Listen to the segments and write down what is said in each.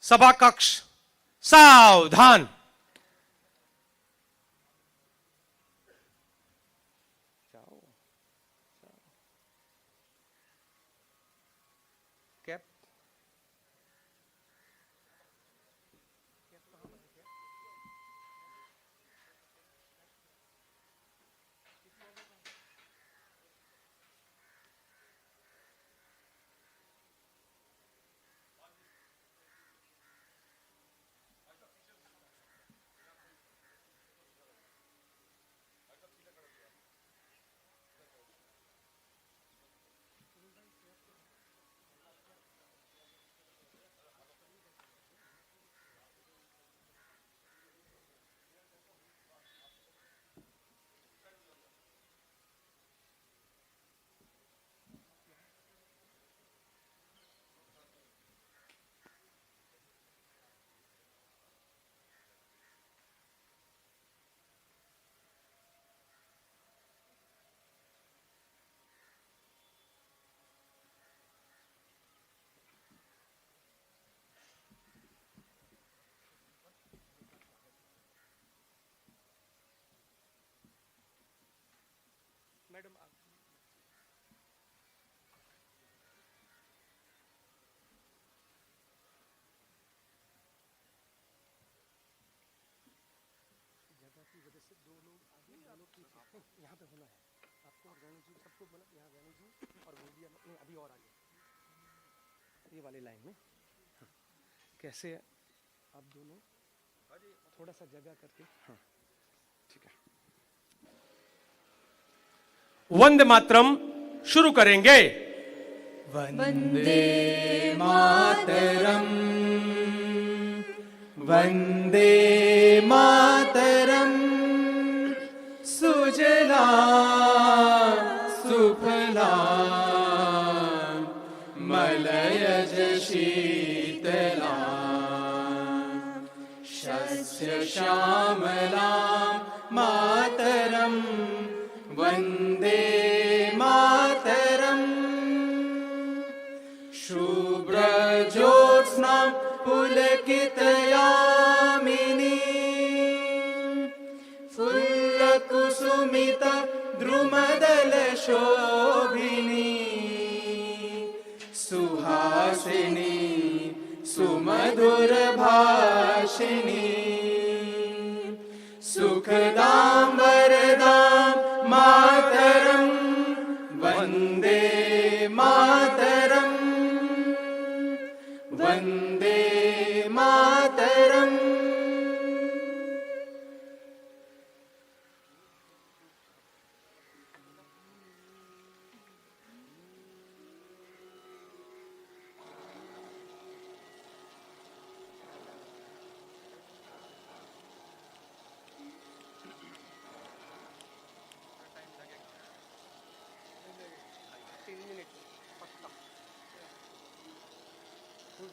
सभा कक्ष सावधान। कैप मैडम जगह की वजह से दो लोग आगे दो लोग पीछे यहाँ पे होना है आपको और वेणु जी सबको बोला यहाँ वेणु जी और गोलिया नहीं अभी और आगे ये वाली लाइन में हाँ। कैसे आप दोनों थोड़ा सा जगह करके हाँ ठीक है। वंदे मातरम शुरू करेंगे। वंदे मातरम वंदे मातरम सुजलां सुफलां मलयज शीतलां शस्य श्यामलां मातरं वंदे मातरम शुभ्रज्योत्स्नां पुलकितयामिनी फुल्लकुसुमित द्रुमदलशोभिनी सुहासिनी सुमधुरभाषिणी सुखदां वरदां मातरं वन्दे मातरं वन्दे मातरम्।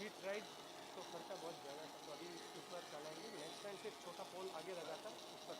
We tried तो खर्चा बहुत ज़्यादा था तो अभी इस बार चलाएंगे नेक्स्ट टाइम से छोटा पोल आगे लगा था उस पर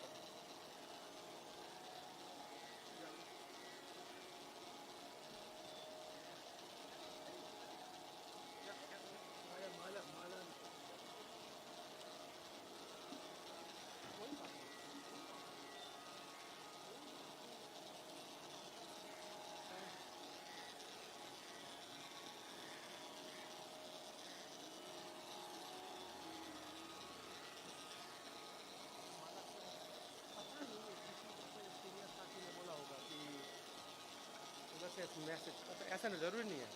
मैसेज ऐसा ना जरूरी नहीं है।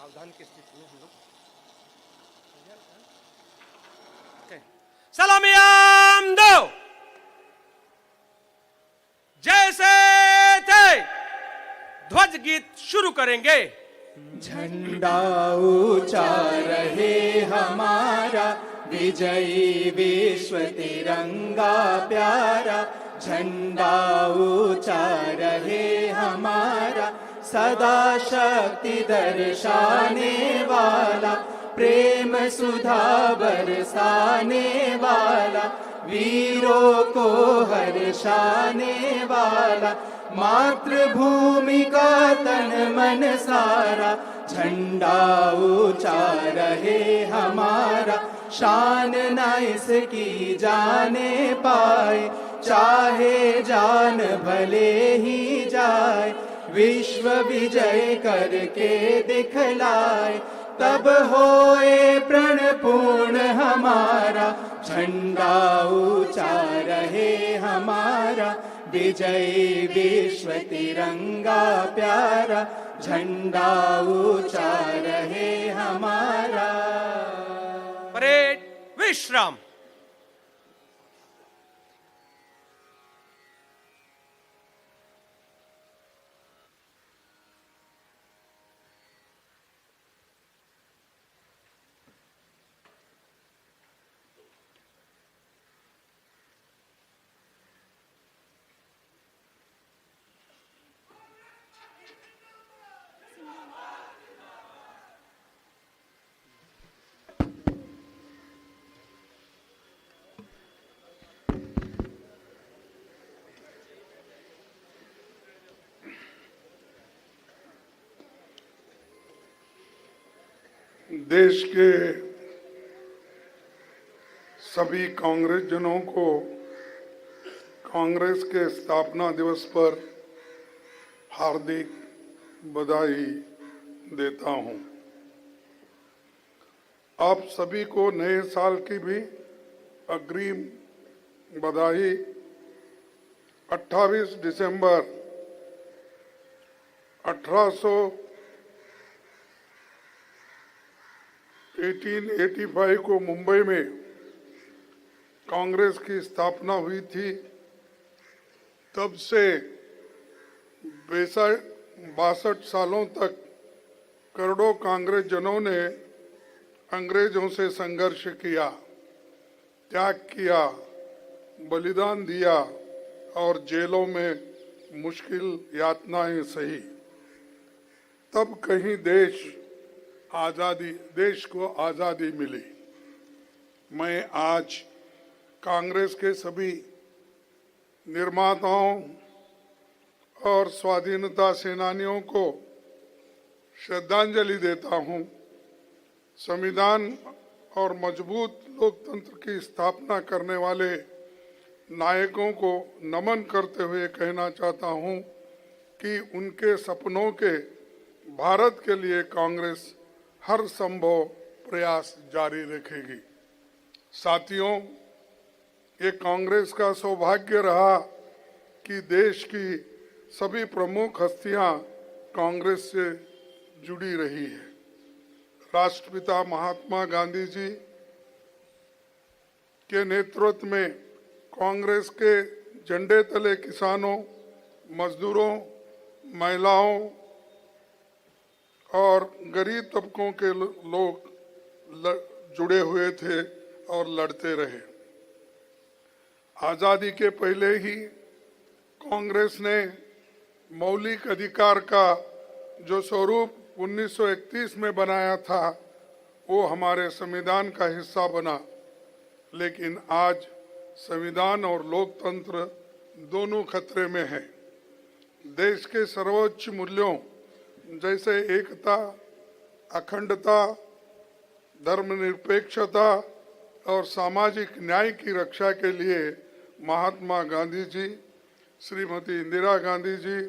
सावधान की स्थिति में हम लोग सलामियाम दो जैसे थे ध्वज गीत शुरू करेंगे। झंडा ऊंचा रहे हमारा, विजयी विश्व तिरंगा प्यारा। झंडा ऊंचा रहे हमारा, सदा शक्ति दर्शाने वाला, प्रेम सुधा बरसाने वाला, वीरों को हर्षाने वाला, मातृभूमि का तन मन सारा। झंडा ऊंचा रहे हमारा, शान न इसकी जाने पाए, चाहे जान भले ही जाए। विश्व विजय करके दिखलाए, तब होए प्रण पूर्ण हमारा। झंडा ऊंचा रहे हमारा, विजयी विश्व तिरंगा प्यारा। झंडा ऊंचा रहे हमारा। परेड विश्राम। देश के सभी कांग्रेसजनों को कांग्रेस के स्थापना दिवस पर हार्दिक बधाई देता हूं। आप सभी को नए साल की भी अग्रिम बधाई। 28 दिसंबर 1885 को मुंबई में कांग्रेस की स्थापना हुई थी। तब से 62 सालों तक करोड़ों कांग्रेस जनों ने अंग्रेजों से संघर्ष किया, त्याग किया, बलिदान दिया और जेलों में मुश्किल यातनाएं सही। तब कहीं देश को आज़ादी मिली। मैं आज कांग्रेस के सभी निर्माताओं और स्वाधीनता सेनानियों को श्रद्धांजलि देता हूं। संविधान और मजबूत लोकतंत्र की स्थापना करने वाले नायकों को नमन करते हुए कहना चाहता हूं कि उनके सपनों के भारत के लिए कांग्रेस हर संभव प्रयास जारी रखेगी। साथियों, ये कांग्रेस का सौभाग्य रहा कि देश की सभी प्रमुख हस्तियां कांग्रेस से जुड़ी रही है। राष्ट्रपिता महात्मा गांधी जी के नेतृत्व में कांग्रेस के झंडे तले किसानों, मजदूरों, महिलाओं और गरीब तबकों के लोग जुड़े हुए थे और लड़ते रहे। आज़ादी के पहले ही कांग्रेस ने मौलिक अधिकार का जो स्वरूप 1931 में बनाया था वो हमारे संविधान का हिस्सा बना। लेकिन आज संविधान और लोकतंत्र दोनों खतरे में है। देश के सर्वोच्च मूल्यों जैसे एकता, अखंडता, धर्मनिरपेक्षता और सामाजिक न्याय की रक्षा के लिए महात्मा गांधी जी, श्रीमती इंदिरा गांधी जी,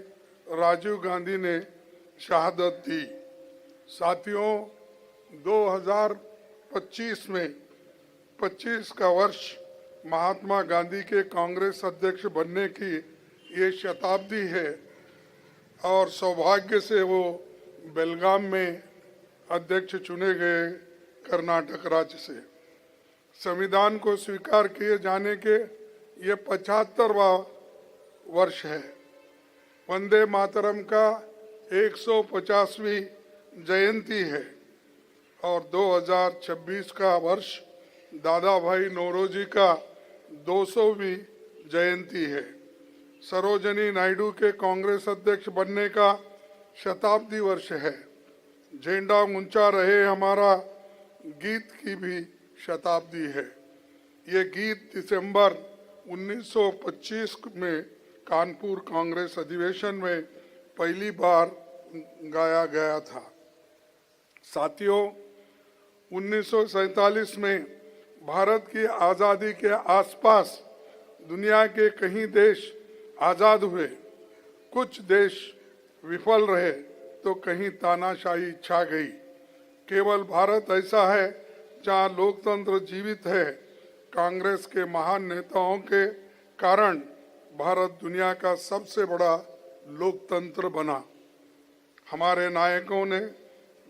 राजीव गांधी ने शहादत दी। साथियों, 2025 में 25 का वर्ष महात्मा गांधी के कांग्रेस अध्यक्ष बनने की ये शताब्दी है और सौभाग्य से वो बेलगाम में अध्यक्ष चुने गए कर्नाटक राज्य से। संविधान को स्वीकार किए जाने के ये 75वां वर्ष है। वंदे मातरम का 150वीं जयंती है और 2026 का वर्ष दादा भाई नौरोजी का 200वीं जयंती है। सरोजिनी नायडू के कांग्रेस अध्यक्ष बनने का शताब्दी वर्ष है। झंडा ऊंचा रहे हमारा गीत की भी शताब्दी है। ये गीत दिसंबर 1925 में कानपुर कांग्रेस अधिवेशन में पहली बार गाया गया था। साथियों, 1947 में भारत की आज़ादी के आसपास दुनिया के कई देश आज़ाद हुए। कुछ देश विफल रहे तो कहीं तानाशाही छा गई। केवल भारत ऐसा है जहां लोकतंत्र जीवित है। कांग्रेस के महान नेताओं के कारण भारत दुनिया का सबसे बड़ा लोकतंत्र बना। हमारे नायकों ने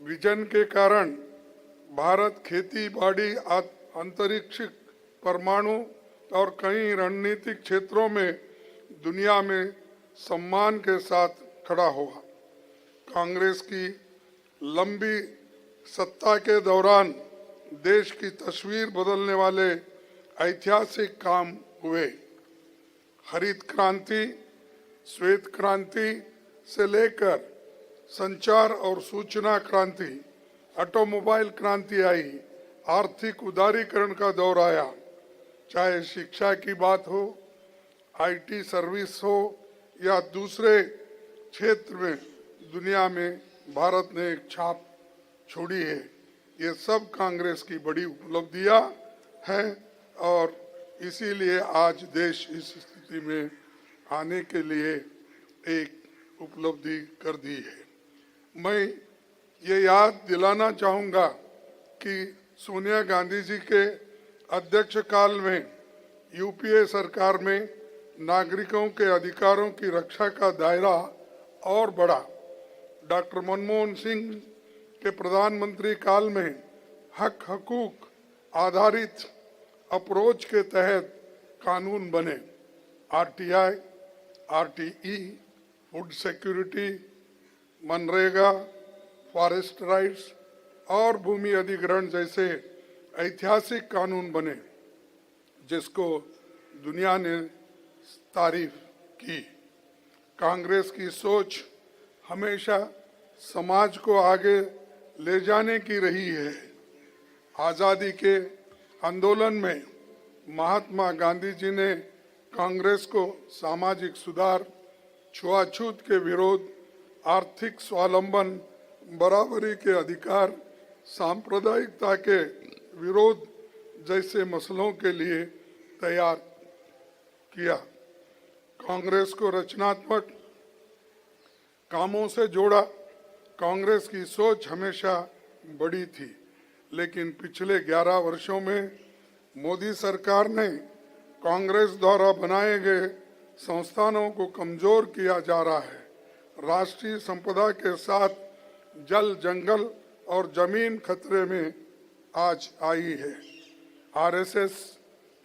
विजन के कारण भारत खेती बाड़ी, अंतरिक्ष, परमाणु और कई रणनीतिक क्षेत्रों में दुनिया में सम्मान के साथ खड़ा हुआ। कांग्रेस की लंबी सत्ता के दौरान देश की तस्वीर बदलने वाले ऐतिहासिक काम हुए। हरित क्रांति, श्वेत क्रांति से लेकर संचार और सूचना क्रांति, ऑटोमोबाइल क्रांति आई, आर्थिक उदारीकरण का दौर आया। चाहे शिक्षा की बात हो, आईटी सर्विस हो या दूसरे क्षेत्र में दुनिया में भारत ने एक छाप छोड़ी है। ये सब कांग्रेस की बड़ी उपलब्धियां हैं और इसीलिए आज देश इस स्थिति में आने के लिए एक उपलब्धि कर दी है। मैं ये याद दिलाना चाहूँगा कि सोनिया गांधी जी के अध्यक्ष काल में यूपीए सरकार में नागरिकों के अधिकारों की रक्षा का दायरा और बढ़ा। डॉक्टर मनमोहन सिंह के प्रधानमंत्री काल में हक हकूक आधारित अप्रोच के तहत कानून बने। RTI, RTE, food security, MNREGA, forest rights और भूमि अधिग्रहण जैसे ऐतिहासिक कानून बने जिसको दुनिया ने तारीफ की। कांग्रेस की सोच हमेशा समाज को आगे ले जाने की रही है। आज़ादी के आंदोलन में महात्मा गांधी जी ने कांग्रेस को सामाजिक सुधार, छुआछूत के विरोध, आर्थिक स्वावलंबन, बराबरी के अधिकार, सांप्रदायिकता के विरोध जैसे मसलों के लिए तैयार किया। कांग्रेस को रचनात्मक कामों से जोड़ा। कांग्रेस की सोच हमेशा बड़ी थी, लेकिन पिछले 11 वर्षों में मोदी सरकार ने कांग्रेस द्वारा बनाए गए संस्थानों को कमजोर किया जा रहा है। राष्ट्रीय संपदा के साथ जल, जंगल और जमीन खतरे में आज आई है। आरएसएस,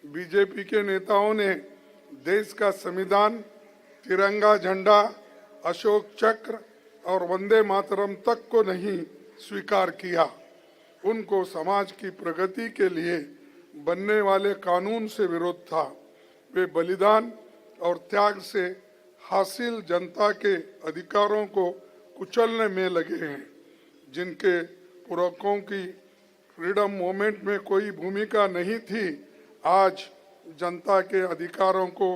बीजेपी के नेताओं ने देश का संविधान, तिरंगा झंडा, अशोक चक्र और वंदे मातरम तक को नहीं स्वीकार किया। उनको समाज की प्रगति के लिए बनने वाले कानून से विरोध था। वे बलिदान और त्याग से हासिल जनता के अधिकारों को कुचलने में लगे हैं। जिनके पूर्वकों की फ्रीडम मूवमेंट में कोई भूमिका नहीं थी, आज जनता के अधिकारों को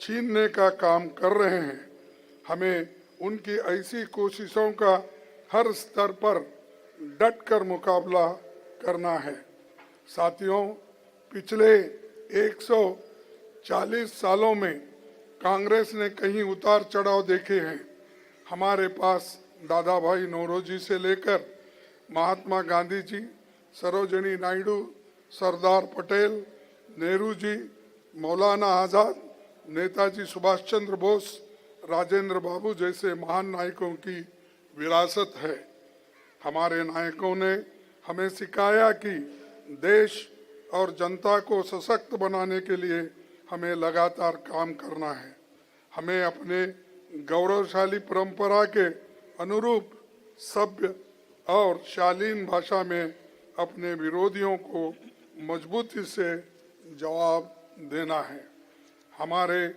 छीनने का काम कर रहे हैं। हमें उनकी ऐसी कोशिशों का हर स्तर पर डट कर मुकाबला करना है। साथियों, पिछले 140 सालों में कांग्रेस ने कई उतार चढ़ाव देखे हैं। हमारे पास दादा भाई नौरोजी से लेकर महात्मा गांधी जी, सरोजिनी नायडू, सरदार पटेल, नेहरू जी, मौलाना आज़ाद, नेताजी सुभाष चंद्र बोस, राजेंद्र बाबू जैसे महान नायकों की विरासत है। हमारे नायकों ने हमें सिखाया कि देश और जनता को सशक्त बनाने के लिए हमें लगातार काम करना है। हमें अपने गौरवशाली परंपरा के अनुरूप सभ्य और शालीन भाषा में अपने विरोधियों को मजबूती से जवाब देना है। हमारे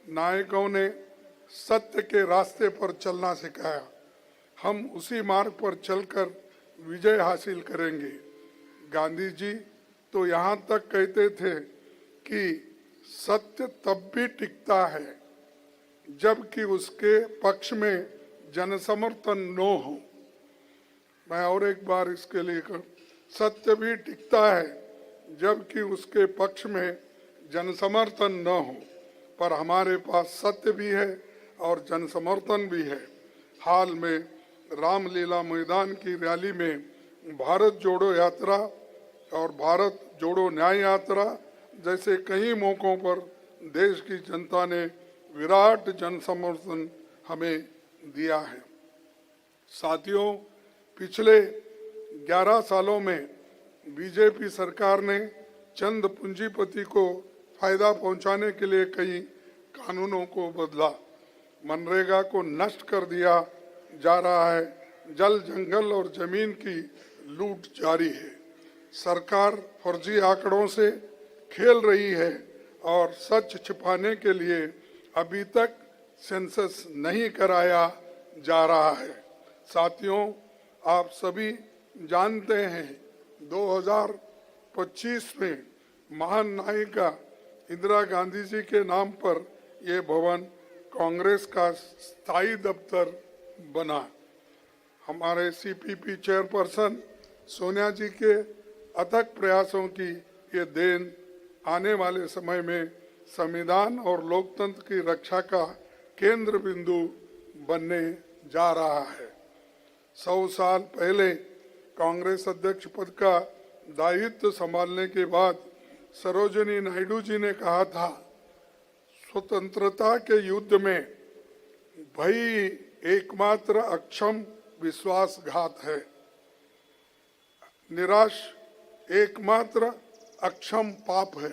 नायकों ने सत्य के रास्ते पर चलना सिखाया। हम उसी मार्ग पर चलकर विजय हासिल करेंगे। गांधी जी तो यहाँ तक कहते थे कि सत्य तब भी टिकता है जबकि उसके पक्ष में जनसमर्थन न हो। मैं और एक बार इसके लिए सत्य भी टिकता है जबकि उसके पक्ष में जनसमर्थन न हो, पर हमारे पास सत्य भी है और जनसमर्थन भी है। हाल में रामलीला मैदान की रैली में भारत जोड़ो यात्रा और भारत जोड़ो न्याय यात्रा जैसे कई मौकों पर देश की जनता ने विराट जनसमर्थन हमें दिया है। साथियों, पिछले 11 सालों में बीजेपी सरकार ने चंद पूंजीपति को फायदा पहुंचाने के लिए कई कानूनों को बदला। मनरेगा को नष्ट कर दिया जा रहा है। जल, जंगल और जमीन की लूट जारी है। सरकार फर्जी आंकड़ों से खेल रही है और सच छिपाने के लिए अभी तक सेंसस नहीं कराया जा रहा है। साथियों, आप सभी जानते हैं 2025 में महान नायिका इंदिरा गांधी जी के नाम पर ये भवन कांग्रेस का स्थायी दफ्तर बना। हमारे सीपीपी चेयरपर्सन सोनिया जी के अथक प्रयासों की ये देन आने वाले समय में संविधान और लोकतंत्र की रक्षा का केंद्र बिंदु बनने जा रहा है। 100 साल पहले कांग्रेस अध्यक्ष पद का दायित्व संभालने के बाद सरोजिनी नायडू जी ने कहा था, स्वतंत्रता के युद्ध में भय एकमात्र अक्षम विश्वासघात है, निराश एकमात्र अक्षम पाप है।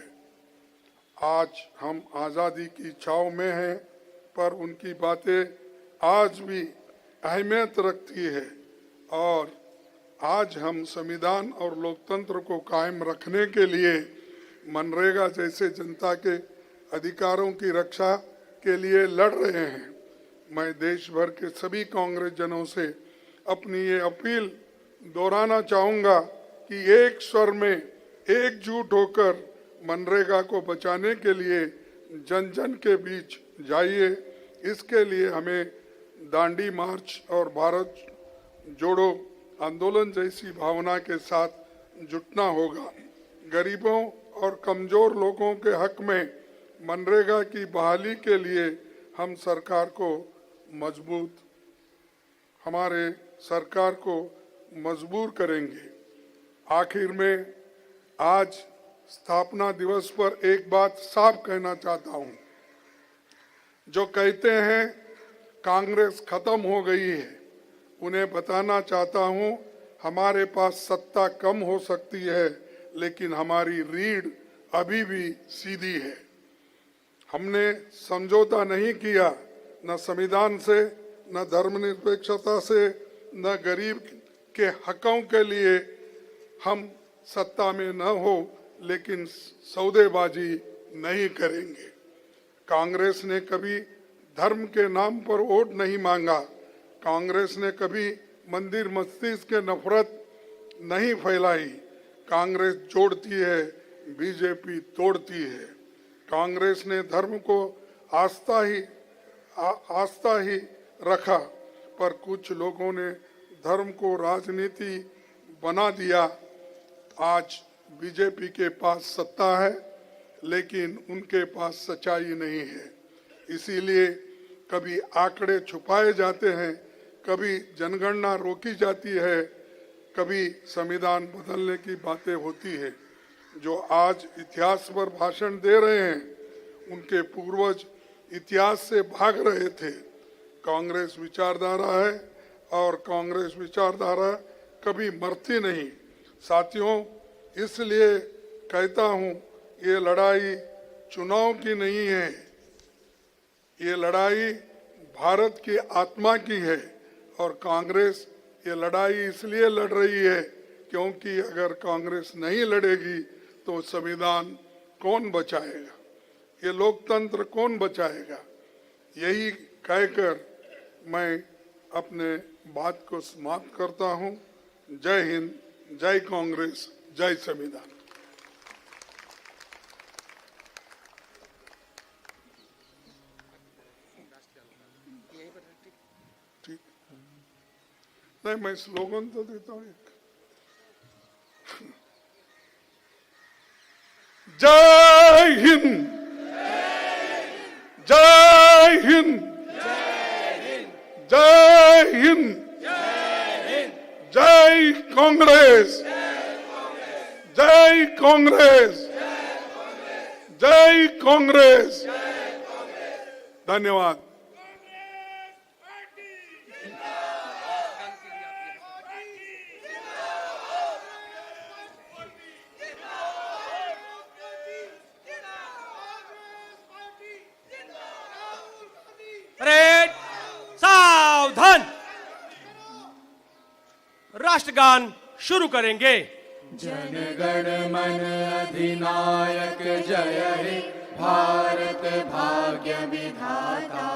आज हम आजादी की छाव में हैं, पर उनकी बातें आज भी अहमियत रखती है और आज हम संविधान और लोकतंत्र को कायम रखने के लिए मनरेगा जैसे जनता के अधिकारों की रक्षा के लिए लड़ रहे हैं। मैं देश भर के सभी कांग्रेस जनों से अपनी ये अपील दोहराना चाहूँगा कि एक स्वर में एकजुट होकर मनरेगा को बचाने के लिए जन जन के बीच जाइए। इसके लिए हमें दांडी मार्च और भारत जोड़ो आंदोलन जैसी भावना के साथ जुटना होगा। गरीबों और कमजोर लोगों के हक में मनरेगा की बहाली के लिए हम हमारे सरकार को मजबूर करेंगे। आखिर में आज स्थापना दिवस पर एक बात साफ कहना चाहता हूं। जो कहते हैं कांग्रेस खत्म हो गई है, उन्हें बताना चाहता हूं, हमारे पास सत्ता कम हो सकती है लेकिन हमारी रीढ़ अभी भी सीधी है। हमने समझौता नहीं किया, न संविधान से, न धर्मनिरपेक्षता से, न गरीब के हकों के लिए। हम सत्ता में न हो लेकिन सौदेबाजी नहीं करेंगे। कांग्रेस ने कभी धर्म के नाम पर वोट नहीं मांगा। कांग्रेस ने कभी मंदिर मस्जिद के नफरत नहीं फैलाई। कांग्रेस जोड़ती है, बीजेपी तोड़ती है। कांग्रेस ने धर्म को आस्था ही रखा, पर कुछ लोगों ने धर्म को राजनीति बना दिया। आज बीजेपी के पास सत्ता है लेकिन उनके पास सच्चाई नहीं है। इसीलिए कभी आंकड़े छुपाए जाते हैं, कभी जनगणना रोकी जाती है, कभी संविधान बदलने की बातें होती है। जो आज इतिहास पर भाषण दे रहे हैं, उनके पूर्वज इतिहास से भाग रहे थे। कांग्रेस विचारधारा है और कांग्रेस विचारधारा कभी मरती नहीं। साथियों, इसलिए कहता हूं, ये लड़ाई चुनाव की नहीं है, ये लड़ाई भारत की आत्मा की है। और कांग्रेस ये लड़ाई इसलिए लड़ रही है क्योंकि अगर कांग्रेस नहीं लड़ेगी तो संविधान कौन बचाएगा, ये लोकतंत्र कौन बचाएगा। यही कहकर मैं अपने बात को समाप्त करता हूं। जय हिंद, जय कांग्रेस, जय संविधान। ठीक, नहीं मैं स्लोगन तो देता हूँ एक। जय हिंद, जय हिंद, जय हिंद, जय कांग्रेस, जय कांग्रेस, जय कांग्रेस। धन्यवाद। परेड, सावधान। राष्ट्रगान शुरू करेंगे। जन गण मन अधिनायक जय हे भारत भाग्य विधाता।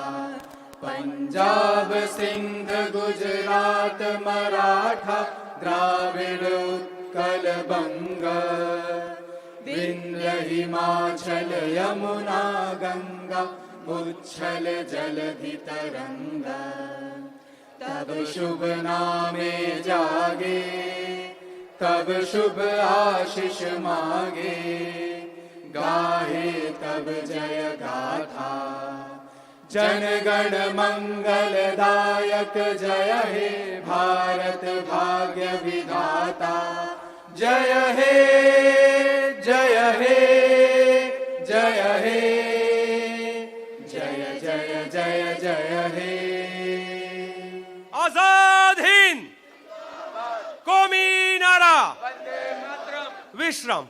पंजाब सिंध गुजरात मराठा द्राविड़ उत्कल बंग। विंध्य हिमाचल यमुना गंगा उच्छल जलधि तरंगा। तब शुभ नामे जागे, तब शुभ आशीष मांगे। गाहे तब जय गाथा, जन गण मंगलदायक जय हे भारत भाग्य विधाता। जय हे, जय हे, जय हे, जय जय जय जय हे। आजाद हिंद, कौमी नारा, विश्राम।